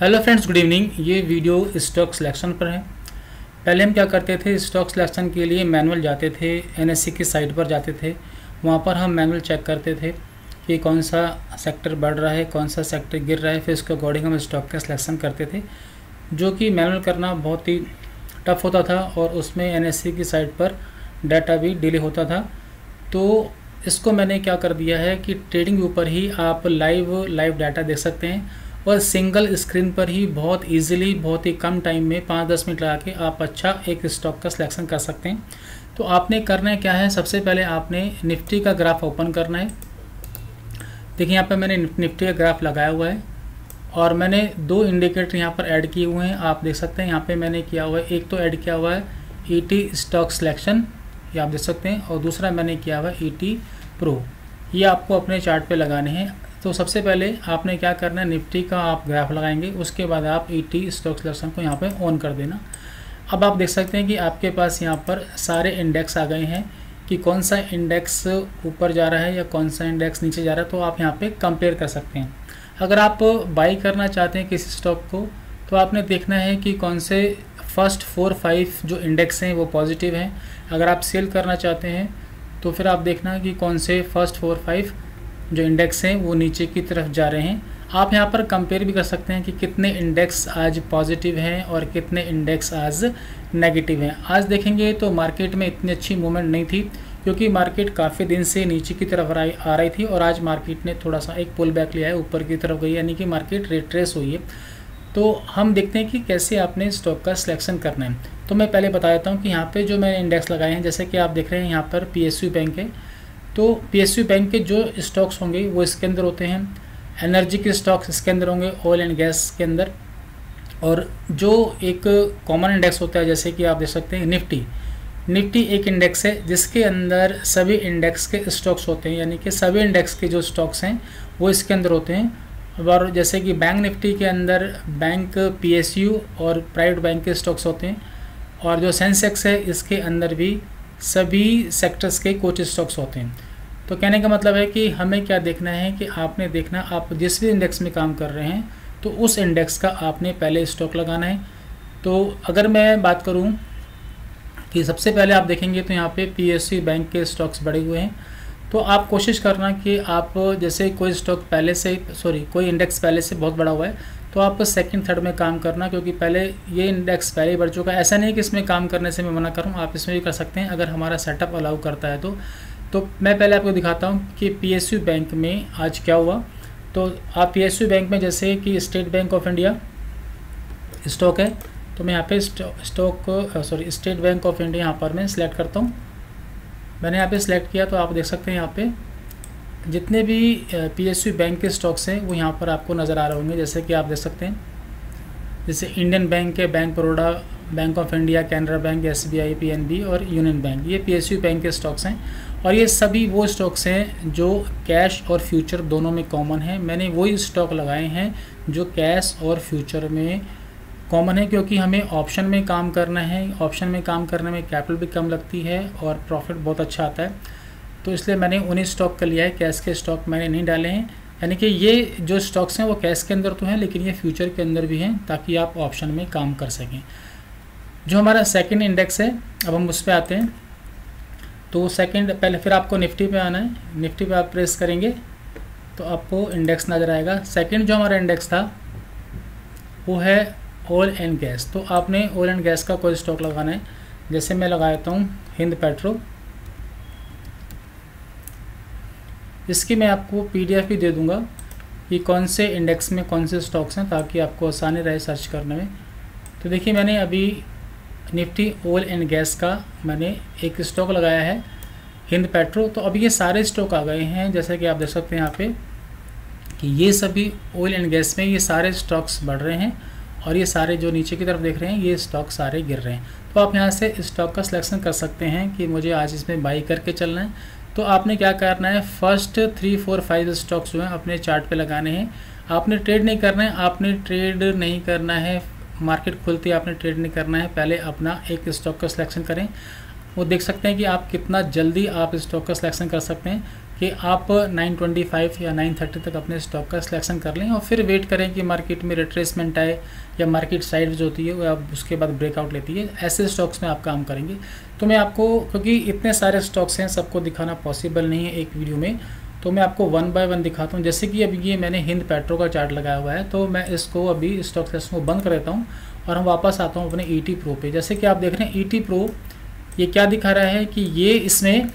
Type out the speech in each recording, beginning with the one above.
Hello friends, good evening. ये video stock selection पर है। पहले हम क्या करते थे, स्टॉक सिलेक्शन के लिए मैनुअल जाते थे, एनएससी की साइट पर जाते थे। वहाँ पर हम मैनुअल चेक करते थे कि कौन सा सेक्टर बढ़ रहा है, कौन सा सेक्टर गिर रहा है, फिर उसके अकॉर्डिंग हम स्टॉक का सिलेक्शन करते थे, जो कि मैनुअल करना बहुत ही टफ होता था और उसमें एनएससी की साइट पर डाटा भी डिले होता था। तो इसको मैंने क्या कर दिया है कि ट्रेडिंग व्यू पर ही आप लाइव डाटा देख सकते हैं और सिंगल स्क्रीन पर ही बहुत इजीली, बहुत ही कम टाइम में 5-10 मिनट लगा के आप अच्छा एक स्टॉक का सिलेक्शन कर सकते हैं। तो आपने करना है क्या है, सबसे पहले आपने निफ्टी का ग्राफ ओपन करना है। देखिए यहाँ पे मैंने निफ्टी का ग्राफ लगाया हुआ है और मैंने दो इंडिकेटर यहाँ पर ऐड किए हुए हैं। आप देख सकते हैं यहाँ पे मैंने किया हुआ है, एक तो ऐड किया हुआ है ईटी स्टॉक सिलेक्शन, ये आप देख सकते हैं, और दूसरा मैंने किया हुआ है ईटी प्रो। ये आपको अपने चार्ट पे लगाने हैं। तो सबसे पहले आपने क्या करना है, निफ्टी का आप ग्राफ लगाएंगे, उसके बाद आप ईटी स्टॉक सिलेक्शन को यहाँ पे ऑन कर देना। अब आप देख सकते हैं कि आपके पास यहाँ पर सारे इंडेक्स आ गए हैं कि कौन सा इंडेक्स ऊपर जा रहा है या कौन सा इंडेक्स नीचे जा रहा है। तो आप यहाँ पे कंपेयर कर सकते हैं। अगर आप बाई करना चाहते हैं किसी स्टॉक को, तो आपने देखना है कि कौन से फर्स्ट 4-5 जो इंडेक्स हैं वो पॉजिटिव हैं। अगर आप सेल करना चाहते हैं तो फिर आप देखना कि कौन से फर्स्ट 4-5 जो इंडेक्स हैं वो नीचे की तरफ जा रहे हैं। आप यहाँ पर कंपेयर भी कर सकते हैं कि कितने इंडेक्स आज पॉजिटिव हैं और कितने इंडेक्स आज नेगेटिव हैं। आज देखेंगे तो मार्केट में इतनी अच्छी मूवमेंट नहीं थी, क्योंकि मार्केट काफ़ी दिन से नीचे की तरफ आ रही थी और आज मार्केट ने थोड़ा सा एक पुल बैक लिया है, ऊपर की तरफ गई, यानी कि मार्केट रिट्रेस हुई है। तो हम देखते हैं कि कैसे आपने स्टॉक का सिलेक्शन करना है। तो मैं पहले बता देता हूँ कि यहाँ पे जो मैंने इंडेक्स लगाए हैं, जैसे कि आप देख रहे हैं यहाँ पर पीएसयू बैंक है। तो पीएसयू बैंक के जो स्टॉक्स होंगे वो इसके अंदर होते हैं। एनर्जी के स्टॉक्स इसके अंदर होंगे, ऑयल एंड गैस के अंदर। और जो एक कॉमन इंडेक्स होता है, जैसे कि आप देख सकते हैं निफ्टी एक इंडेक्स है जिसके अंदर सभी इंडेक्स के स्टॉक्स होते हैं, यानी कि सभी इंडेक्स के जो स्टॉक्स हैं वो इसके अंदर होते हैं। और जैसे कि बैंक निफ्टी के अंदर बैंक, पीएसयू और प्राइवेट बैंक के स्टॉक्स होते हैं। और जो सेंसेक्स है इसके अंदर भी सभी सेक्टर्स के कुछ स्टॉक्स होते हैं। तो कहने का मतलब है कि हमें क्या देखना है कि आपने देखना, आप जिस भी इंडेक्स में काम कर रहे हैं तो उस इंडेक्स का आपने पहले स्टॉक लगाना है। तो अगर मैं बात करूं कि सबसे पहले आप देखेंगे तो यहाँ पे पीएसयू बैंक के स्टॉक्स बढ़े हुए हैं। तो आप कोशिश करना कि आप जैसे कोई स्टॉक पहले से, कोई इंडेक्स पहले से बहुत बड़ा हुआ है तो आप सेकंड थर्ड में काम करना, क्योंकि पहले ये इंडेक्स पहले ही बढ़ चुका है। ऐसा नहीं कि इसमें काम करने से मैं मना करूँ, आप इसमें भी कर सकते हैं अगर हमारा सेटअप अलाउ करता है तो मैं पहले आपको दिखाता हूँ कि पीएसयू बैंक में आज क्या हुआ। तो आप पीएसयू बैंक में जैसे कि state bank of India stock है, तो मैं यहाँ पे स्टेट बैंक ऑफ इंडिया यहाँ पर मैं सिलेक्ट करता हूँ। मैंने यहाँ पे सिलेक्ट किया तो आप देख सकते हैं यहाँ पे जितने भी पीएसयू बैंक के स्टॉक्स हैं वो यहाँ पर आपको नज़र आ रहे होंगे। जैसे कि आप देख सकते हैं, जैसे इंडियन बैंक है, bank Baroda, bank of India, Canara bank, SBI, PNB और यूनियन बैंक, ये पीएसयू बैंक के स्टॉक्स हैं। और ये सभी वो स्टॉक्स हैं जो कैश और फ्यूचर दोनों में कॉमन है। मैंने वही स्टॉक लगाए हैं जो कैश और फ्यूचर में कॉमन है, क्योंकि हमें ऑप्शन में काम करना है। ऑप्शन में काम करने में कैपिटल भी कम लगती है और प्रॉफिट बहुत अच्छा आता है। तो इसलिए मैंने उन्हीं स्टॉक का लिया है, कैश के स्टॉक मैंने नहीं डाले हैं। यानी कि ये जो स्टॉक्स हैं वो कैश के अंदर तो हैं, लेकिन ये फ्यूचर के अंदर भी हैं, ताकि आप ऑप्शन में काम कर सकें। जो हमारा सेकंड इंडेक्स है, अब हम उस पर आते हैं। तो सेकंड, पहले फिर आपको निफ्टी पे आना है। निफ्टी पे आप प्रेस करेंगे तो आपको इंडेक्स नज़र आएगा। सेकंड जो हमारा इंडेक्स था वो है ऑयल एंड गैस। तो आपने ऑयल एंड गैस का कोई स्टॉक लगाना है। जैसे मैं लगा देता हूँ हिंद पेट्रो। इसकी मैं आपको पीडीएफ भी दे दूंगा कि कौन से इंडेक्स में कौन से स्टॉक्स हैं, ताकि आपको आसानी रहे सर्च करने में। तो देखिए मैंने अभी निफ्टी ऑयल एंड गैस का मैंने एक स्टॉक लगाया है, हिंद पेट्रो। तो अभी ये सारे स्टॉक आ गए हैं, जैसे कि आप देख सकते हैं यहाँ पे कि ये सभी ऑयल एंड गैस में ये सारे स्टॉक्स बढ़ रहे हैं और ये सारे जो नीचे की तरफ देख रहे हैं ये स्टॉक सारे गिर रहे हैं। तो आप यहाँ से स्टॉक का सिलेक्शन कर सकते हैं कि मुझे आज इसमें बाई करके चलना है। तो आपने क्या करना है, फर्स्ट 3-4-5 स्टॉक्स जो हैं अपने चार्ट पे लगाने हैं। आपने ट्रेड नहीं करना है, मार्केट खुलती है आपने ट्रेड नहीं करना है। पहले अपना एक स्टॉक का सिलेक्शन करें। वो देख सकते हैं कि आप कितना जल्दी आप स्टॉक का सिलेक्शन कर सकते हैं। कि आप 925 या 930 तक अपने स्टॉक का सिलेक्शन कर लें और फिर वेट करें कि मार्केट में रिट्रेसमेंट आए या मार्केट साइड जो होती है वो आप उसके बाद ब्रेकआउट लेती है, ऐसे स्टॉक्स में आप काम करेंगे। तो मैं आपको, क्योंकि इतने सारे स्टॉक्स हैं, सबको दिखाना पॉसिबल नहीं है एक वीडियो में, तो मैं आपको वन बाय वन दिखाता हूँ। जैसे कि अभी ये मैंने हिंद पेट्रो का चार्ट लगाया हुआ है, तो मैं इसको अभी स्टॉक सेशन को बंद कर देता हूँ और हम वापस आता हूँ अपने ईटी प्रो पे। जैसे कि आप देख रहे हैं ईटी प्रो ये क्या दिखा रहा है कि ये इसमें,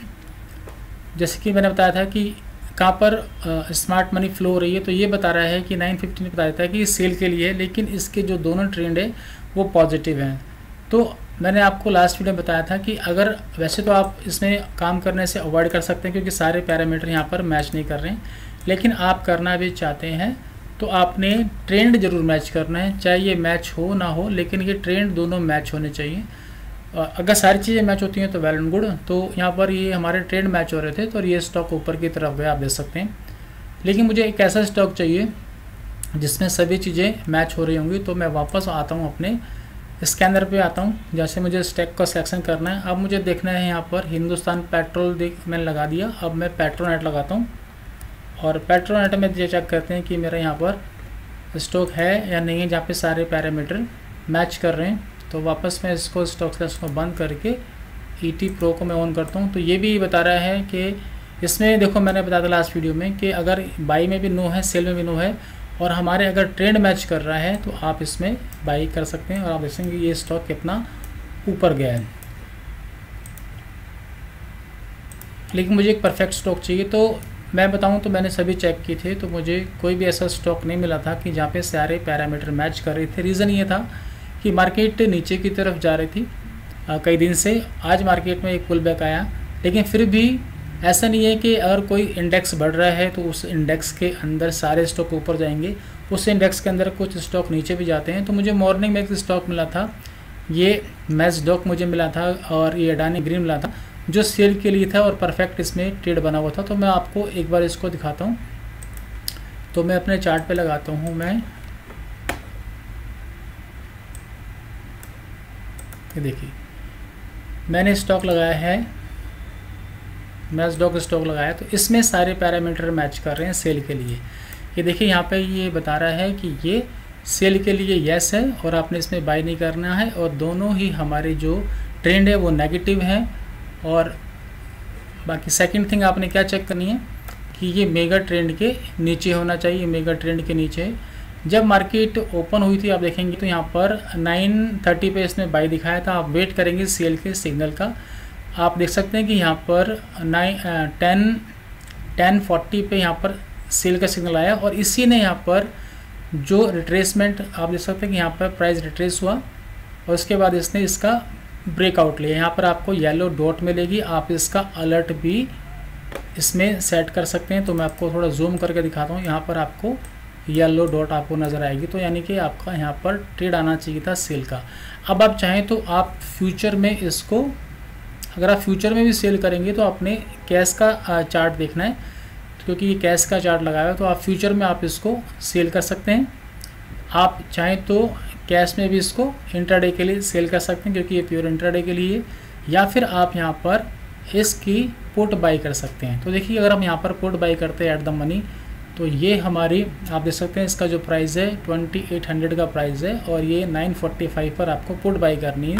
जैसे कि मैंने बताया था कि कहाँ पर स्मार्ट मनी फ्लो हो रही है, तो ये बता रहा है कि 915 बता देता है कि सेल के लिए है, लेकिन इसके जो दोनों ट्रेंड है वो पॉजिटिव हैं। तो मैंने आपको लास्ट वीडियो में बताया था कि अगर वैसे तो आप इसमें काम करने से अवॉइड कर सकते हैं क्योंकि सारे पैरामीटर यहाँ पर मैच नहीं कर रहे हैं, लेकिन आप करना भी चाहते हैं तो आपने ट्रेंड जरूर मैच करना है, चाहे ये मैच हो ना हो, लेकिन ये ट्रेंड दोनों मैच होने चाहिए। अगर सारी चीज़ें मैच होती हैं तो वेल एंड गुड। तो यहाँ पर ये हमारे ट्रेंड मैच हो रहे थे तो ये स्टॉक ऊपर की तरफ गया, आप देख सकते हैं। लेकिन मुझे एक ऐसा स्टॉक चाहिए जिसमें सभी चीज़ें मैच हो रही होंगी। तो मैं वापस आता हूँ अपने स्कैनर पे आता हूँ, जैसे मुझे स्टॉक का सिलेक्शन करना है। अब मुझे देखना है यहाँ पर हिंदुस्तान पेट्रोल मैंने लगा दिया। अब मैं पेट्रोनेट लगाता हूँ और पेट्रोनेट में ये चेक करते हैं कि मेरा यहाँ पर स्टॉक है या नहीं है जहाँ पे सारे पैरामीटर मैच कर रहे हैं। तो वापस मैं इसको स्टॉक सेलेक्शन को बंद करके ईटी प्रो को मैं ऑन करता हूँ। तो ये भी बता रहा है कि इसमें देखो, मैंने बताया था लास्ट वीडियो में कि अगर बाई में भी नो है, सेल में भी नो है और हमारे अगर ट्रेंड मैच कर रहा है तो आप इसमें बाई कर सकते हैं और आप देखेंगे ये स्टॉक कितना ऊपर गया है। लेकिन मुझे एक परफेक्ट स्टॉक चाहिए, तो मैं बताऊं तो मैंने सभी चेक किए थे तो मुझे कोई भी ऐसा स्टॉक नहीं मिला था कि जहाँ पे सारे पैरामीटर मैच कर रहे थे। रीज़न ये था कि मार्केट नीचे की तरफ जा रही थी कई दिन से। आज मार्केट में एक पुल बैक आया, लेकिन फिर भी ऐसा नहीं है कि अगर कोई इंडेक्स बढ़ रहा है तो उस इंडेक्स के अंदर सारे स्टॉक ऊपर जाएंगे, उस इंडेक्स के अंदर कुछ स्टॉक नीचे भी जाते हैं। तो मुझे मॉर्निंग में एक स्टॉक मिला था, ये मैजडॉक मुझे मिला था और ये अडानी ग्रीन मिला था जो सेल के लिए था और परफेक्ट इसमें ट्रेड बना हुआ था। तो मैं आपको एक बार इसको दिखाता हूँ। तो मैं अपने चार्ट पे लगाता हूँ, मैं ये देखिए मैंने स्टॉक लगाया है, मैजडॉक स्टॉक लगाया, तो इसमें सारे पैरामीटर मैच कर रहे हैं सेल के लिए। ये देखिए यहाँ पे ये बता रहा है कि ये सेल के लिए यस है और आपने इसमें बाय नहीं करना है और दोनों ही हमारे जो ट्रेंड है वो नेगेटिव है। और बाकी सेकंड थिंग आपने क्या चेक करनी है कि ये मेगा ट्रेंड के नीचे होना चाहिए, मेगा ट्रेंड के नीचे। जब मार्केट ओपन हुई थी आप देखेंगे तो यहाँ पर 930 पे इसने बाय दिखाया था। आप वेट करेंगे सेल के सिग्नल का। आप देख सकते हैं कि यहाँ पर 1040 पे यहाँ पर सेल का सिग्नल आया और इसी ने यहाँ पर जो रिट्रेसमेंट आप देख सकते हैं कि यहाँ पर प्राइस रिट्रेस हुआ और उसके बाद इसने इसका ब्रेकआउट लिया। यहाँ पर आपको येलो डॉट मिलेगी, आप इसका अलर्ट भी इसमें सेट कर सकते हैं। तो मैं आपको थोड़ा जूम करके दिखाता हूँ, यहाँ पर आपको येलो डॉट आपको नज़र आएगी। तो यानी कि आपका यहाँ पर ट्रेड आना चाहिए था सेल का। अब आप चाहें तो आप फ्यूचर में इसको, अगर आप फ्यूचर में भी सेल करेंगे तो आपने कैश का चार्ट देखना है, क्योंकि ये कैश का चार्ट लगाया है तो आप फ्यूचर में आप इसको सेल कर सकते हैं। आप चाहें तो कैश में भी इसको इंट्राडे के लिए सेल कर सकते हैं क्योंकि ये प्योर इंट्राडे के लिए, या फिर आप यहाँ पर इसकी पुट बाई कर सकते हैं। तो देखिए अगर हम यहाँ पर पुट बाई करते हैं एट द मनी तो ये हमारी आप देख सकते हैं इसका जो प्राइस है 2800 का प्राइस है और ये 945 पर आपको पुट बाई करनी है।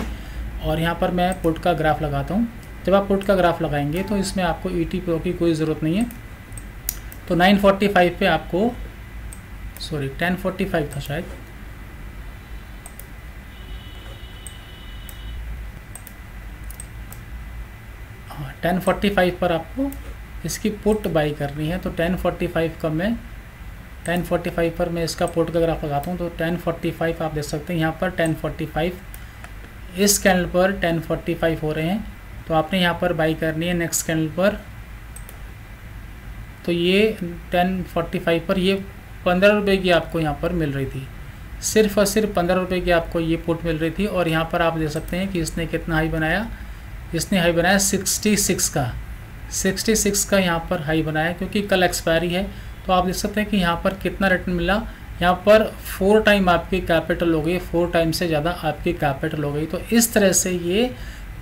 और यहाँ पर मैं पुट का ग्राफ लगाता हूँ। जब आप पुट का ग्राफ लगाएंगे तो इसमें आपको ईटी प्रो की कोई ज़रूरत नहीं है। तो 945 पे आपको, सॉरी 1045 था शायद, हाँ 1045 पर आपको इसकी पुट बाई करनी है। तो 1045 का मैं 1045 पर मैं इसका पुट का ग्राफ लगाता हूँ। तो 1045 आप देख सकते हैं यहाँ पर 1045 इस कैंडल पर 1045 हो रहे हैं। तो आपने यहाँ पर बाई करनी है नेक्स्ट कैंडल पर। तो ये 1045 पर ये 15 रुपये की आपको यहाँ पर मिल रही थी, सिर्फ और सिर्फ 15 रुपये की आपको ये पुट मिल रही थी। और यहाँ पर आप देख सकते हैं कि इसने कितना हाई बनाया, इसने हाई बनाया 66 का यहाँ पर हाई बनाया क्योंकि कल एक्सपायरी है। तो आप देख सकते हैं कि यहाँ पर कितना रिटर्न मिला, यहाँ पर 4 टाइम आपकी कैपिटल हो गई, 4 टाइम से ज़्यादा आपकी कैपिटल हो गई। तो इस तरह से ये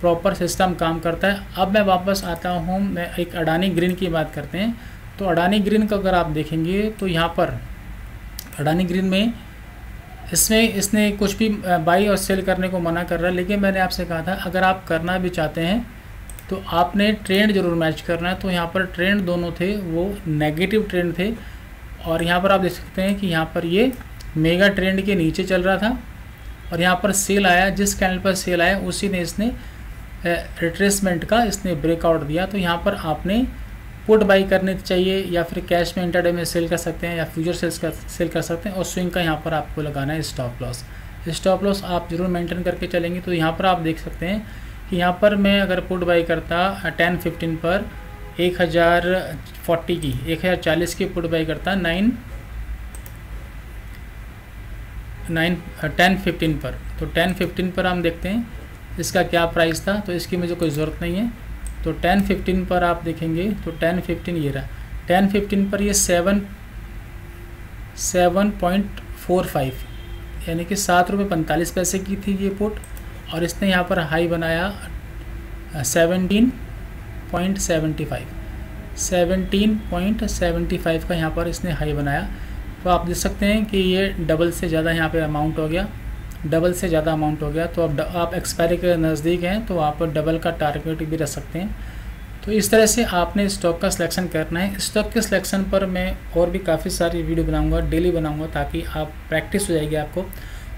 प्रॉपर सिस्टम काम करता है। अब मैं वापस आता हूँ, मैं एक अडानी ग्रीन की बात करते हैं। तो अडानी ग्रीन का अगर आप देखेंगे तो यहाँ पर अडानी ग्रीन में इसने कुछ भी बाई और सेल करने को मना कर रहा है, लेकिन मैंने आपसे कहा था अगर आप करना भी चाहते हैं तो आपने ट्रेंड ज़रूर मैच करना है। तो यहाँ पर ट्रेंड दोनों थे वो नेगेटिव ट्रेंड थे, और यहाँ पर आप देख सकते हैं कि यहाँ पर ये मेगा ट्रेंड के नीचे चल रहा था और यहाँ पर सेल आया, जिस कैंडल पर सेल आया उसी ने इसने रिट्रेसमेंट का इसने ब्रेकआउट दिया। तो यहाँ पर आपने पुट बाई करनी चाहिए या फिर कैश में इंटरडे में सेल कर सकते हैं या फ्यूचर सेल कर सकते हैं, और स्विंग का यहाँ पर आपको लगाना है स्टॉप लॉस। स्टॉप लॉस आप जरूर मेंटेन करके चलेंगे। तो यहाँ पर आप देख सकते हैं कि यहाँ पर मैं अगर पुट बाई करता 10-15 पर 1040 की 1040 की पुट बाई करता 10-15 पर, तो 10-15 पर हम देखते हैं इसका क्या प्राइस था। तो इसकी मुझे कोई ज़रूरत नहीं है। तो 10-15 पर आप देखेंगे तो 10-15 ये रहा, 10-15 पर ये 7.45 यानी कि 7 रुपये 45 पैसे की थी ये पुट, और इसने यहाँ पर हाई बनाया 17.75 का यहाँ पर इसने हाई बनाया। तो आप देख सकते हैं कि ये डबल से ज़्यादा यहाँ पे अमाउंट हो गया, डबल से ज़्यादा अमाउंट हो गया। तो अब आप एक्सपायरी के नज़दीक हैं तो आप डबल का टारगेट भी रख सकते हैं। तो इस तरह से आपने स्टॉक का सिलेक्शन करना है। स्टॉक के सिलेक्शन पर मैं और भी काफ़ी सारी वीडियो बनाऊंगा, डेली बनाऊंगा, ताकि आप प्रैक्टिस हो जाएगी आपको।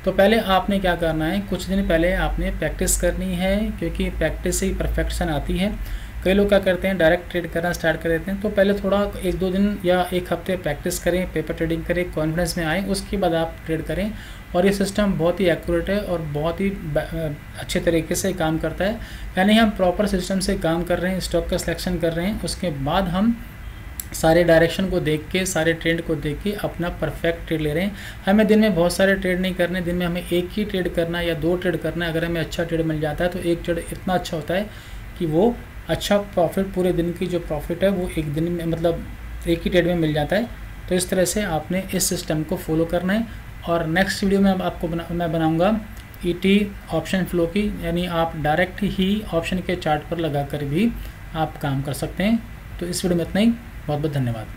तो पहले आपने क्या करना है, कुछ दिन पहले आपने प्रैक्टिस करनी है, क्योंकि प्रैक्टिस से ही परफेक्शन आती है। कई लोग क्या करते हैं डायरेक्ट ट्रेड करना स्टार्ट कर देते हैं। तो पहले थोड़ा 1-2 दिन या 1 हफ्ते प्रैक्टिस करें, पेपर ट्रेडिंग करें, कॉन्फिडेंस में आए, उसके बाद आप ट्रेड करें। और ये सिस्टम बहुत ही एक्यूरेट है और बहुत ही अच्छे तरीके से काम करता है। यानी हम प्रॉपर सिस्टम से काम कर रहे हैं, स्टॉक का सिलेक्शन कर रहे हैं, उसके बाद हम सारे डायरेक्शन को देख के, सारे ट्रेंड को देख के अपना परफेक्ट ट्रेड ले रहे हैं। हमें दिन में बहुत सारे ट्रेड नहीं करने, दिन में हमें एक ही ट्रेड करना है या 2 ट्रेड करना है। अगर हमें अच्छा ट्रेड मिल जाता है तो एक ट्रेड इतना अच्छा होता है कि वो अच्छा प्रॉफिट, पूरे दिन की जो प्रॉफिट है वो एक दिन में, मतलब एक ही ट्रेड में मिल जाता है। तो इस तरह से आपने इस सिस्टम को फॉलो करना है। और नेक्स्ट वीडियो में आपको मैं बनाऊंगा ET ऑप्शन फ्लो की, यानी आप डायरेक्ट ही ऑप्शन के चार्ट पर लगा कर भी आप काम कर सकते हैं। तो इस वीडियो में इतना ही, बहुत बहुत धन्यवाद।